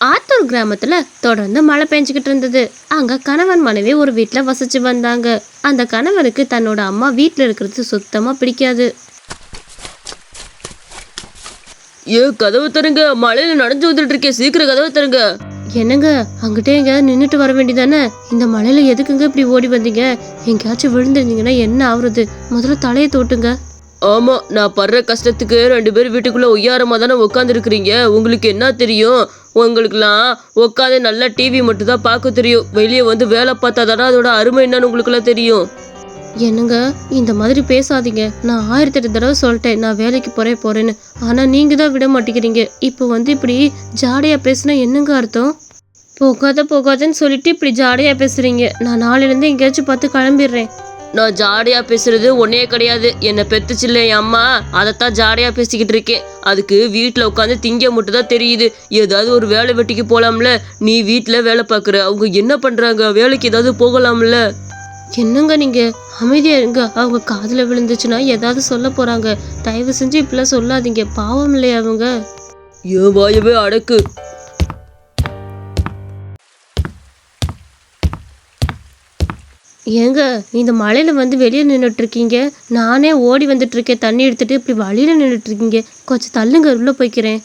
ஆத்தூர் கிராமத்துல தொடர்ந்து மழை பெஞ்சுக்கிட்டு இருந்தது. அங்க கணவன் மனைவி ஒரு வீட்டுல வசிச்சு வந்தாங்க. அந்த கணவனுக்கு தன்னோட அம்மா வீட்டுல இருக்கிறது சுத்தமா பிடிக்காது. கதவு தருங்க, மழையில நனைஞ்சு வந்துட்டு இருக்கேன், சீக்கிரம் கதவு தருங்க. என்னங்க, அங்கிட்டே எங்கேயாவது நின்றுட்டு வர வேண்டியதானே? இந்த மழையில எதுக்குங்க இப்படி ஓடி வந்தீங்க? எங்கேயாச்சும் விழுந்துருந்தீங்கன்னா என்ன ஆகுறது? முதல்ல தலையை தோட்டுங்க. ஆமா, நான் படுற கஷ்டத்துக்கு 2 பேர் வீட்டுக்குள்ள ஒய்யாரமா தானே உட்காந்து இருக்கிறீங்க. உங்களுக்கு என்ன தெரியும்? உங்களுக்குலாம் உட்காந்து நல்லா டிவி மட்டும் தான் பார்க்க தெரியும். வெளியே வந்து வேலை பார்த்தா தானே அதோட அருமை என்னன்னு உங்களுக்குலாம் தெரியும். என்னங்க, இந்த மாதிரி பேசாதீங்க. நான் 1008 தடவை சொல்லிட்டேன் நான் வேலைக்கு போறேன்னு. ஆனா நீங்க தான் விட மாட்டேங்கிறீங்க. இப்போ வந்து இப்படி ஜாடையா பேசுனா என்னங்க அர்த்தம்? போகாதன்னு சொல்லிட்டு இப்படி ஜாடையா பேசுறீங்க. நான் நாளையிலேருந்து எங்கேயாச்சும் பார்த்து கிளம்பிடுறேன். நான் ஜாடையா பேசுறது ஒன்னே கிடையாது. என்னை பெத்துச்சில்ல என் அம்மா, அதைத்தான் ஜாடையா பேசிக்கிட்டு இருக்கேன். அதுக்கு வீட்டில் உட்காந்து திங்க மட்டும் தான் தெரியுது. ஏதாவது ஒரு வேலை வெட்டிக்கு போகலாம்ல. நீ வீட்டில் வேலை பார்க்குற, அவங்க என்ன பண்ணுறாங்க? வேலைக்கு ஏதாவது போகலாம்ல. என்னங்க நீங்க அமைதியா இருங்க. அவங்க காதுல விழுந்துச்சுன்னா ஏதாவது சொல்ல போறாங்க. தயவு செஞ்சு இப்பெல்லாம் சொல்லாதீங்க. பாவம் இல்லையா அவங்க? ஏன் வாயவே அடக்கு. ஏங்க, இந்த மழையில வந்து வெளியே நின்றுட்டு இருக்கீங்க. நானே ஓடி வந்துட்டு இருக்கேன் தண்ணி எடுத்துட்டு. இப்படி வழியில நின்றுட்டு இருக்கீங்க. கொஞ்சம் தள்ளுங்க, உள்ள போய்க்கிறேன்.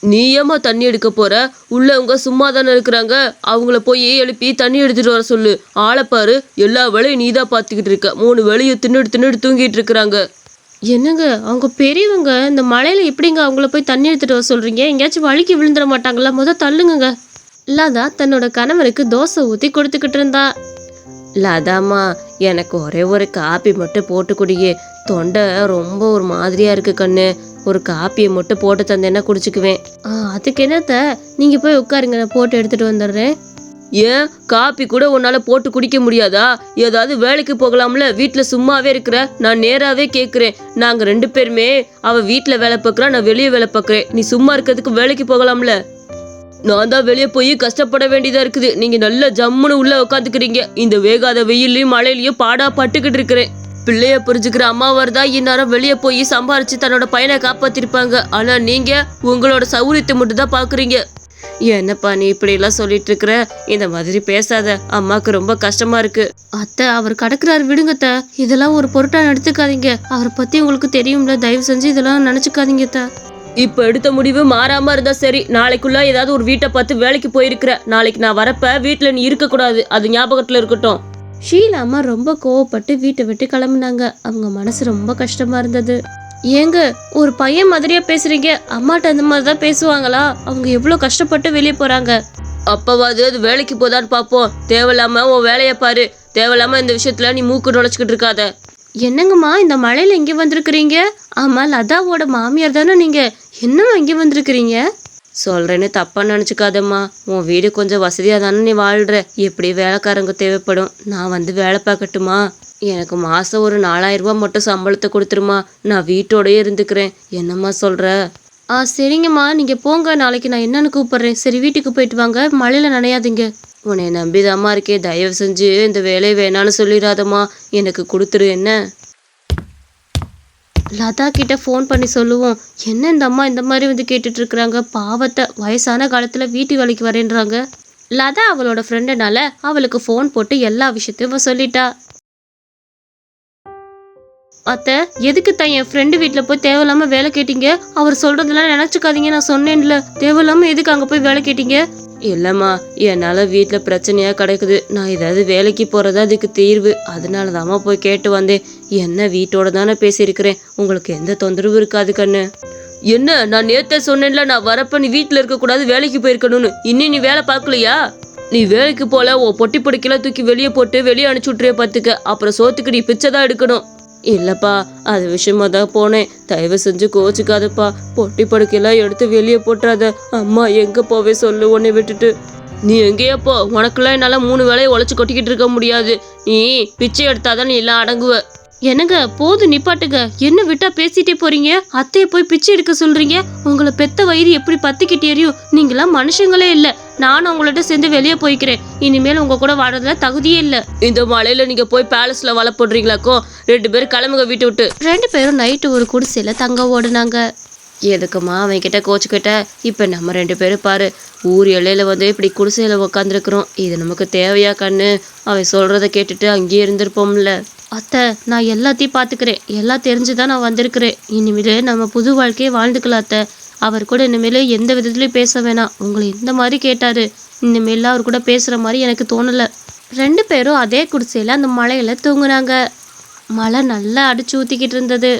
நீ ஏமா தண்ணி எடுக்க போற? உள்ளவங்க சும்மா தானே இருக்கிறாங்க. அவங்கள போய் எழுப்பி தண்ணி எடுத்துட்டு வர சொல்லு. ஆளைப்பாரு, எல்லா வேலையும் நீ தான் பார்த்துக்கிட்டு இருக்க. 3 வேலையும் தின்னுட்டு தூங்கிட்டு இருக்கிறாங்க. என்னங்க, அவங்க பெரியவங்க. இந்த மழையில எப்படிங்க அவங்கள போய் தண்ணி எடுத்துட்டு வர சொல்றீங்க? எங்கேயாச்சும் வழிக்கு விழுந்துட மாட்டாங்களா? தள்ளுங்க. லதா தன்னோட கணவனுக்கு தோசை ஊற்றி கொடுத்துக்கிட்டு இருந்தா. லதாம்மா, எனக்கு ஒரே ஒரு காப்பி மட்டும் போட்டு குடியே. தொண்டை ரொம்ப ஒரு மாதிரியா இருக்கு கண்ணு. ஒரு காப்பியை மட்டும் போட்டு தந்தேன்னா குடிச்சுக்குவேன். அதுக்கு என்னத்த, நீங்க போய் உட்காருங்க, நான் போட்டு எடுத்துட்டு வந்துடுறேன். ஏன் காப்பி கூட உன்னால போட்டு குடிக்க முடியாதா? ஏதாவது வேலைக்கு போகலாம்ல? வீட்டில் சும்மாவே இருக்கிற. நான் நேராவே கேட்குறேன். நாங்கள் 2 பேருமே, அவள் வீட்டில் வேலை பார்க்குறா, நான் வெளியே வேலை பார்க்குறேன். நீ சும்மா இருக்கிறதுக்கு வேலைக்கு போகலாம்ல. நான் தான் வெளியே போய் கஷ்டப்பட வேண்டியதா இருக்குது. நீங்க நல்ல ஜம்முன்னு உள்ள உட்காந்துக்கிறீங்க. இந்த வேகாத வெயிலையும் மழையிலையும் பாடா பட்டுக்கிட்டு இருக்கிறேன். பிள்ளைய புரிஞ்சுக்கிற அம்மா வருதா இந்நேரம் வெளியே போய் சம்பாரிச்சு தன்னோட பையனை காப்பாத்திருப்பாங்க. ஆனா நீங்க உங்களோட சௌரியத்தை மட்டும் தான் பாக்குறீங்க. என்னப்பா நீ இப்படி எல்லாம் சொல்லிட்டு இருக்கிற? இந்த மாதிரி பேசாத, அம்மாக்கு ரொம்ப கஷ்டமா இருக்கு. அத்தை, அவர் கடக்குறாரு, விடுங்கத்த. இதெல்லாம் ஒரு பொருட்டா எடுத்துக்காதீங்க. அவரை பத்தி உங்களுக்கு தெரியும்ல, தயவு செஞ்சு இதெல்லாம் நினைச்சுக்காதீங்க அத்தை. இப்ப எடுத்த முடிவு மாறாம இருந்தா சரி. நாளைக்குள்ள ஏதாவது ஒரு வீட்டை பார்த்து வேலைக்கு போயிருக்கிற. நாளைக்கு நான் வரப்ப வீட்டுல நீ இருக்க கூடாது, அது ஞாபகத்துல இருக்கட்டும். ஷீலா அம்மா ரொம்ப கோவப்பட்டு வீட்டை விட்டு கிளம்புனாங்க. அவங்க மனசு ரொம்ப கஷ்டமா இருந்தது. ஏங்க, ஒரு பையன் மாதிரியா பேசுறீங்க? அம்மாட்ட அந்த மாதிரி தான் பேசுவாங்களா? அவங்க எவ்வளவு கஷ்டப்பட்டு வெளியே போறாங்க. அப்பவாது அது வேலைக்கு போதான்னு பாப்போம். தேவையில்லாம உன் வேலையை பாரு. தேவையில்லாம இந்த விஷயத்துல நீ மூக்கு நுழைச்சிக்கிட்டு இருக்காத. என்னங்கம்மா, இந்த மழையில இங்கே வந்திருக்கிறீங்க? ஆமா, லதாவோட மாமியார் தானே நீங்க? என்னம்மா இங்கே வந்திருக்கிறீங்க? சொல்றேன்னு தப்பா நினச்சிக்காதம்மா. உன் வீடு கொஞ்சம் வசதியாக தானே நீ வாழ்கிற. எப்படி வேலைக்காரங்க தேவைப்படும். நான் வந்து வேலை பார்க்கட்டுமா? எனக்கு மாதம் ஒரு 4000 ரூபா மட்டும் சம்பளத்தை கொடுத்துருமா. நான் வீட்டோடயே இருந்துக்கிறேன். என்னம்மா சொல்கிற? சரிங்கம்மா, நீங்கள் போங்க. நாளைக்கு நான் என்னன்னு கூப்பிட்றேன். சரி, வீட்டுக்கு போயிட்டு வாங்க. மழையில நனையாதீங்க. உன்னை நம்பிதாம்மா இருக்கே. தயவு செஞ்சு இந்த வேலையை வேணான்னு சொல்லிடாதம்மா. எனக்கு கொடுத்துரு. என்ன? லதா கிட்ட ஃபோன் பண்ணி சொல்லுவோம். என்ன இந்த அம்மா இந்த மாதிரி வந்து கேட்டுட்டு இருக்கிறாங்க? பாவத்தை, வயசான காலத்துல வீட்டு வேலைக்கு வரேன்றாங்க. லதா அவளோட ஃப்ரெண்டுனால அவளுக்கு ஃபோன் போட்டு எல்லா விஷயத்தையும் சொல்லிட்டா. அத்தை, எதுக்கு தான் என் ஃப்ரெண்டு வீட்டில் போய் தேவையில்லாம வேலை கேட்டீங்க? அவர் சொல்றதெல்லாம் நினைச்சுக்காதீங்க. நான் சொன்னேன்ல, தேவையில்லாம எதுக்கு அங்கே போய் வேலை கேட்டீங்க? இல்லைம்மா, என்னால் வீட்டில் பிரச்சனையாக கிடக்குது. நான் ஏதாவது வேலைக்கு போகிறது அதுக்கு தீர்வு. அதனால தாம்மா போய் கேட்டு வந்தேன். என்ன, வீட்டோட தானே பேசியிருக்கிறேன். உங்களுக்கு எந்த தொந்தரவும் இருக்காது கண்ணு. என்ன, நான் நேற்றே சொன்னேன்ல, நான் வரப்ப நீ வீட்டில் இருக்கக்கூடாது, வேலைக்கு போயிருக்கணும்னு. இன்னும் நீ வேலை பார்க்கலையா? நீ வேலைக்கு போல உன் பொட்டி பொடிக்கெல்லாம் தூக்கி வெளியே போட்டு வெளியே அனுப்பிச்சி விட்றே பார்த்துக்க. அப்புறம் சோத்துக்கு நீ பிச்சை தான் எடுக்கணும். இல்லைப்பா, அது விஷயமா தான் போனேன். தயவு செஞ்சு கோச்சிக்காதப்பா. பொட்டி படுக்கையெல்லாம் எடுத்து வெளியே போட்டுறாத. அம்மா எங்கே போவே சொல்லு உன்னை விட்டுட்டு. நீ எங்கேயோ போ. உனக்குலாம் என்னால் 3 வேலையை உழைச்சி கொட்டிக்கிட்டு இருக்க முடியாது. நீ பிச்சை எடுத்தாதான் நீ எல்லாம் அடங்குவ. என்னங்க, போது நிப்பாட்டுங்க. என்ன விட்டா பேசிட்டே போறீங்க? அத்தையை போய் பிச்சை எடுக்க சொல்றீங்க? உங்களை பெத்த வயிறு எப்படி பத்திக்கிட்டு எரியும்? நீங்களாம் மனுஷங்களே இல்லை. நானும் உங்கள்கிட்ட சேர்ந்து வெளியே போய்க்கிறேன். இனிமேல் உங்க கூட வாழறதுல தகுதியே இல்லை. இந்த மழையில நீங்க போய் பேலஸ்ல வலை போடுறீங்களாக்கோ? 2 பேரும் கிளம்புங்க வீட்டை விட்டு. 2 பேரும் நைட்டு ஒரு குடிசையில தங்க ஓடுனாங்க. எதுக்குமா அவன் கிட்ட கோச்சுக்கிட்ட? இப்போ நம்ம 2 பேரும் பாரு, ஊர் எல்லையில் வந்து இப்படி குடிசையில் உக்காந்துருக்குறோம். இது நமக்கு தேவையா கண்ணு? அவன் சொல்கிறத கேட்டுட்டு அங்கேயே இருந்திருப்போம்ல. அத்தை, நான் எல்லாத்தையும் பார்த்துக்கிறேன். எல்லாம் தெரிஞ்சு தான் நான் வந்திருக்கிறேன். இனிமேல் நம்ம புது வாழ்க்கையை வாழ்ந்துக்கலாம் அத்தை. அவர் கூட இனிமேல் எந்த விதத்துலையும் பேச வேணாம். உங்களை இந்த மாதிரி கேட்டார். இனிமேல் அவர் கூட பேசுகிற மாதிரி எனக்கு தோணலை. 2 பேரும் அதே குடிசையில் அந்த மலையில் தூங்குனாங்க. மழை நல்லா அடிச்சு ஊற்றிக்கிட்டு இருந்தது.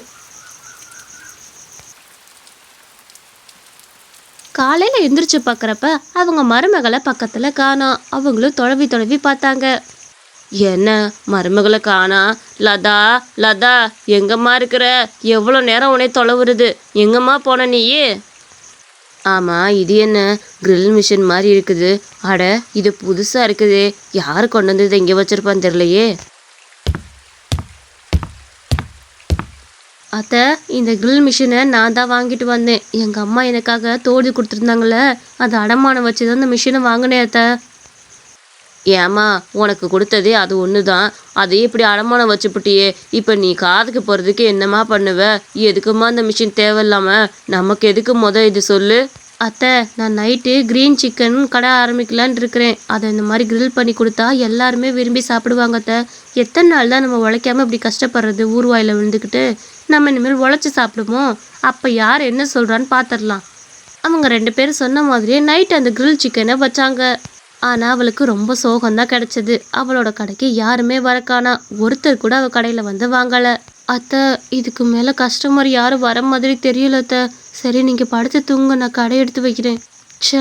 காலையில் எந்திரிச்சு பார்க்குறப்ப அவங்க மருமகளை பக்கத்தில் காணோம். அவங்களும் தொலைவி தொலைவி பார்த்தாங்க. என்ன மருமகளை காணா? லதா, லதா, எங்கம்மா இருக்கிற? எவ்வளோ நேரம் உன்னை தொலைவுறது? எங்கம்மா போன நீயே? ஆமாம், இது என்ன கிரில் மிஷின் மாதிரி இருக்குது? அட, இது புதுசாக இருக்குது. யார் கொண்டு வந்து இதை இங்கே வச்சுருப்பான்னு தெரியலையே. அத்தை, இந்த கிரில் மிஷினை நான் தான் வாங்கிட்டு வந்தேன். எங்கள் அம்மா எனக்காக தோடு கொடுத்துருந்தாங்களே, அதை அடமானம் வச்சு தான் இந்த மிஷினை வாங்கினேன் அத்தை. ஏம்மா, உனக்கு கொடுத்ததே அது ஒன்று தான். அதையே இப்படி அடமானம் வச்சுப்புட்டியே. இப்போ நீ காதுக்கு போகிறதுக்கு என்னம்மா பண்ணுவ? எதுக்குமா அந்த மிஷின் தேவையில்லாம? நமக்கு எதுக்கு இது சொல்லு. அத்தை, நான் நைட்டு க்ரீன் சிக்கன் கடை ஆரம்பிக்கலான் இருக்கிறேன். அதை இந்த மாதிரி கிரில் பண்ணி கொடுத்தா எல்லாருமே விரும்பி சாப்பிடுவாங்க அத்தை. எத்தனை நாள் தான் நம்ம உழைக்காம இப்படி கஷ்டப்படுறது? ஊர்வாயில் விழுந்துக்கிட்டு நம்ம இனிமேல் உழைச்சி சாப்பிடுவோம். அப்போ யார் என்ன சொல்கிறான்னு பார்த்துடலாம். அவங்க 2 பேரும் சொன்ன மாதிரியே நைட்டு அந்த கிரில் சிக்கனை வச்சாங்க. ஆனால் அவளுக்கு ரொம்ப சோகம்தான் கிடச்சிது. அவளோட கடைக்கு யாருமே வரக்கானா. ஒருத்தர் கூட அவள் கடையில் வந்து வாங்கலை. அத்தை, இதுக்கு மேலே கஸ்டமர் யாரும் வர மாதிரி தெரியல அத்தை. சரி, நீங்கள் படுத்து தூங்க, நான் கடை எடுத்து வைக்கிறேன். ச்சே,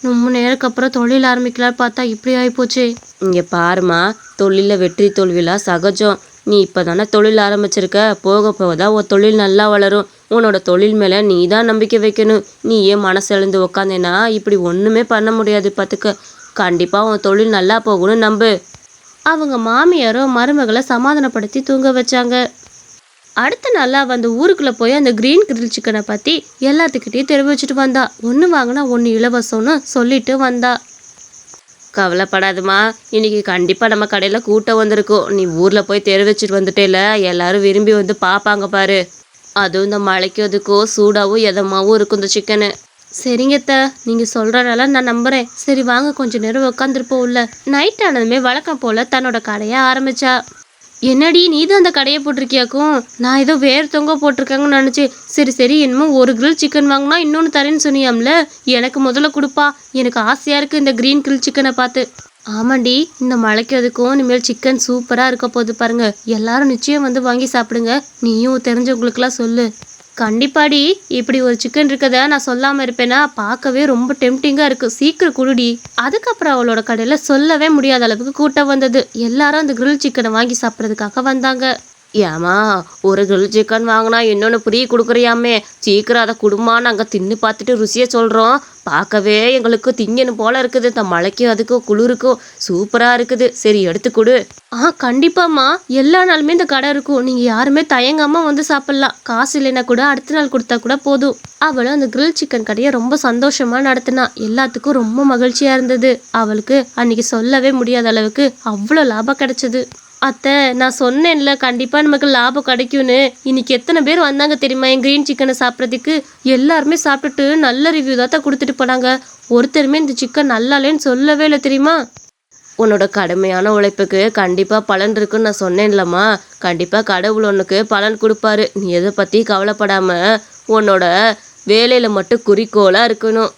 ரொம்ப நேரத்துக்கு அப்புறம் தொழில் ஆரம்பிக்கலான்னு பார்த்தா இப்படி ஆகிப்போச்சே. இங்கே பாருமா, தொழிலில் வெற்றி தோல்விலாம் சகஜம். நீ இப்போ தானே தொழில் ஆரம்பிச்சிருக்க. போக போக தான் உன் தொழில் நல்லா வளரும். உன்னோட தொழில் மேலே நீ தான் நம்பிக்கை வைக்கணும். நீ ஏன் மனசு எழுந்து உக்காந்தேன்னா இப்படி ஒன்றுமே பண்ண முடியாது பார்த்துக்க. கண்டிப்பாக உன் தொழில் நல்லா போகணும்னு நம்பு. அவங்க மாமியாரும் மருமகளை சமாதானப்படுத்தி தூங்க வச்சாங்க. அடுத்த நாளாக வந்து ஊருக்குள்ளே போய் அந்த க்ரீன் கிரில் சிக்கனை பற்றி எல்லாத்துக்கிட்டையும் தெரிவிச்சுட்டு வந்தா. ஒன்று வாங்கினா 1 இலவசம்னு சொல்லிட்டு வந்தா. கவலைப்படாதுமா, இன்னைக்கு கண்டிப்பாக நம்ம கடையில் கூட்டம் வந்திருக்கும். நீ ஊரில் போய் தெரிவிச்சிட்டு வந்துட்டேல, எல்லாரும் விரும்பி வந்து பார்ப்பாங்க பாரு. அதுவும் இந்த மழைக்கு அதுக்கும் சூடாகவும் எதமாகவும் இருக்கும் இந்த சிக்கனு. சரிங்க அத்தை, நீங்கள் சொல்கிறனால நான் நம்புகிறேன். சரி வாங்க, கொஞ்சம் நேரம் உட்காந்துருப்போம் உள்ள. நைட் ஆனதுமே வழக்கம் போல் தன்னோட கடையை ஆரம்பிச்சா. என்னடி, நீ தான் அந்த கடையை போட்டிருக்கியாக்கும்? நான் ஏதோ வேறு தொங்க போட்டிருக்காங்கன்னு நினச்சேன். சரி சரி, என்னமோ 1 கிரில் சிக்கன் வாங்கினா இன்னொன்று தரேன்னு சொன்னியாம்ல, எனக்கு முதல்ல கொடுப்பா. எனக்கு ஆசையாக இருக்குது இந்த க்ரீன் கிரில் சிக்கனை பார்த்து. ஆமாண்டி, இந்த மழைக்கு அதுக்கும் இனிமேல் சிக்கன் சூப்பராக இருக்க போகுது பாருங்க. எல்லாரும் நிச்சயம் வந்து வாங்கி சாப்பிடுங்க. நீயும் தெரிஞ்சவங்களுக்கெல்லாம் சொல்லு. கண்டிப்பாடி, இப்படி ஒரு சிக்கன் இருக்கதை நான் சொல்லாமல் இருப்பேனா? பார்க்கவே ரொம்ப டெம்டிங்காக இருக்குது. சீக்கிரம் குடுடி. அதுக்கப்புறம் அவளோட கடையில் சொல்லவே முடியாத அளவுக்கு கூட்டம் வந்தது. எல்லாரும் அந்த கிரில் சிக்கனை வாங்கி சாப்பிட்றதுக்காக வந்தாங்க. ஏமா, 1 கிரில் சிக்கன் வாங்கினா இன்னொன்று ஃப்ரீ கொடுக்குறியாமே? சீக்கிரம் அதை குடும்பம், நாங்கள் தின்னு பார்த்துட்டு ருசியை சொல்கிறோம். பார்க்கவே எங்களுக்கு திங்கணும் போல இருக்குது. இந்த மழைக்கும் அதுக்கும் குளிருக்கும் சூப்பராக இருக்குது. சரி, எடுத்து கொடு. கண்டிப்பாம்மா, எல்லா நாளுமே இந்த கடை இருக்கும். நீங்கள் யாருமே தயங்காமல் வந்து சாப்பிட்லாம். காசு இல்லைன்னா கூட அடுத்த நாள் கொடுத்தா கூட போதும். அவளும் அந்த கிரில் சிக்கன் கடையை ரொம்ப சந்தோஷமாக நடத்தினா. எல்லாத்துக்கும் ரொம்ப மகிழ்ச்சியாக இருந்தது. அவளுக்கு அன்னைக்கு சொல்லவே முடியாத அளவுக்கு அவ்வளோ லாபம் கிடைச்சது. அத்தை, நான் சொன்னேன்ல கண்டிப்பாக நமக்கு லாபம் கிடைக்கும்னு. இன்னைக்கு எத்தனை பேர் வந்தாங்க தெரியுமா என் க்ரீன் சிக்கனை சாப்பிட்றதுக்கு? எல்லாருமே சாப்பிட்டுட்டு நல்ல ரிவ்யூ தான் கொடுத்துட்டு போனாங்க. ஒருத்தருமே இந்த சிக்கன் நல்லாலேன்னு சொல்லவே இல்லை தெரியுமா? உன்னோட கடுமையான உழைப்புக்கு கண்டிப்பாக பலன் இருக்குன்னு நான் சொன்னேன்லம்மா. கண்டிப்பாக கடவுள் உனக்கு பலன் கொடுப்பாரு. நீ எதை பற்றி கவலைப்படாமல் உன்னோட வேலையில் மட்டும் குறிக்கோளாக இருக்கணும்.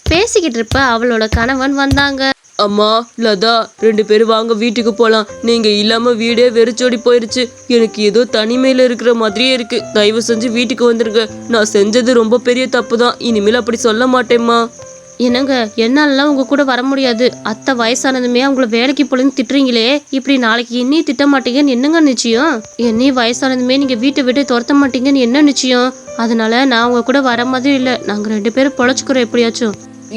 பேசிக்கிட்டு இருப்ப அவளோட கணவன் வந்தாங்க. அம்மா, லதா, 2 பேரும் வாங்க, வீட்டுக்கு போகலாம். நீங்கள் இல்லாமல் வீடே வெறிச்சோடி போயிடுச்சு. எனக்கு ஏதோ தனிமையில் இருக்கிற மாதிரியே இருக்குது. தயவு செஞ்சு வீட்டுக்கு வந்துருங்க. நான் செஞ்சது ரொம்ப பெரிய தப்பு தான். இனிமேல் அப்படி சொல்ல மாட்டேம்மா. என்னங்க, என்னாலலாம் உங்கள் கூட வர முடியாது. அத்தை வயசானதுமே அவங்கள வேலைக்கு போலன்னு திட்டுறீங்களே, இப்படி நாளைக்கு என்னையும் திட்ட மாட்டீங்கன்னு என்னங்க நிச்சயம்? என்னையும் வயசானதுமே நீங்கள் வீட்டை விட்டு துரத்த மாட்டீங்கன்னு என்ன நிச்சயம்? அதனால நான் உங்கள் கூட வர மாதிரி இல்லை. நாங்கள் 2 பேரும் பொழைச்சிக்கிறோம் எப்படியாச்சும்.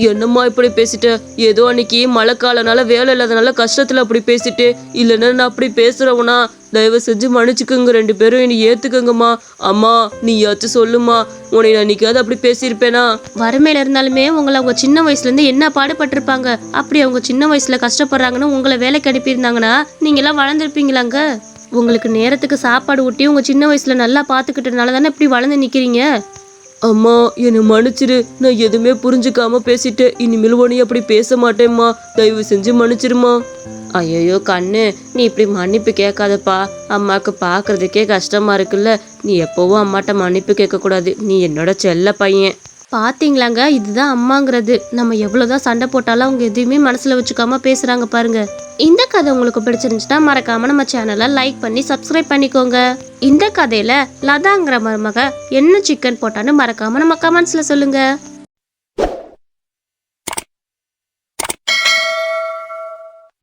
என்னம்மா இப்படி பேசிட்ட? ஏதோ அன்னைக்கு மழை காலனால வேலை இல்லாதனால கஷ்டத்தில் அப்படி பேசிட்டு, இல்லைன்னா நான் அப்படி பேசுகிறவனா? தயவு செஞ்சு மன்னிச்சுக்கோங்க. 2 பேரும் என்னை ஏற்றுக்கங்கம்மா. அம்மா, நீயாச்சும் சொல்லுமா, உன்னை நான் அன்னைக்காவது அப்படி பேசியிருப்பேனா? வறுமையில இருந்தாலுமே உங்களை அவங்க சின்ன வயசுலேருந்து என்ன பாடுபட்டிருப்பாங்க. அப்படி அவங்க சின்ன வயசில் கஷ்டப்படுறாங்கன்னு உங்களை வேலைக்கு அனுப்பியிருந்தாங்கன்னா நீங்களாம் வளர்ந்துருப்பீங்களாங்க? உங்களுக்கு நேரத்துக்கு சாப்பாடு ஊட்டி உங்கள் சின்ன வயசில் நல்லா பார்த்துக்கிட்டதுனால தானே இப்படி வளர்ந்து நிற்கிறீங்க. அம்மா என்னை மன்னிச்சிரு, நான் எதுவுமே புரிஞ்சுக்காம பேசிட்டேன். இனிமேல் உன்னை அப்படி பேச மாட்டேம்மா, தயவு செஞ்சு மன்னிச்சிருமா. ஐயோ கண்ணு, நீ இப்படி மன்னிப்பு கேட்காதப்பா. அம்மாவுக்கு பார்க்கறதுக்கே கஷ்டமா இருக்குல்ல. நீ எப்போவும் அம்மாட்ட மன்னிப்பு கேட்கக்கூடாது. நீ என்னோட செல்ல பையன். பாத்தீங்களாங்க, இதுதான் அம்மாங்கிறது. நம்ம எவ்வளவுதான் சண்டை போட்டாலும் அவங்க எதையுமே மனசுல வச்சுக்காம பேசுறாங்க பாருங்க. இந்த கதை உங்களுக்கு பிடிச்சிருந்துச்சுன்னா மறக்காம நம்ம சேனலை லைக் பண்ணி சப்ஸ்கிரைப் பண்ணிக்கோங்க. இந்த கதையில லதாங்கிற மருமக என்ன சிக்கன் போட்டான்னு மறக்காம நம்ம கமெண்ட்ஸ்ல சொல்லுங்க.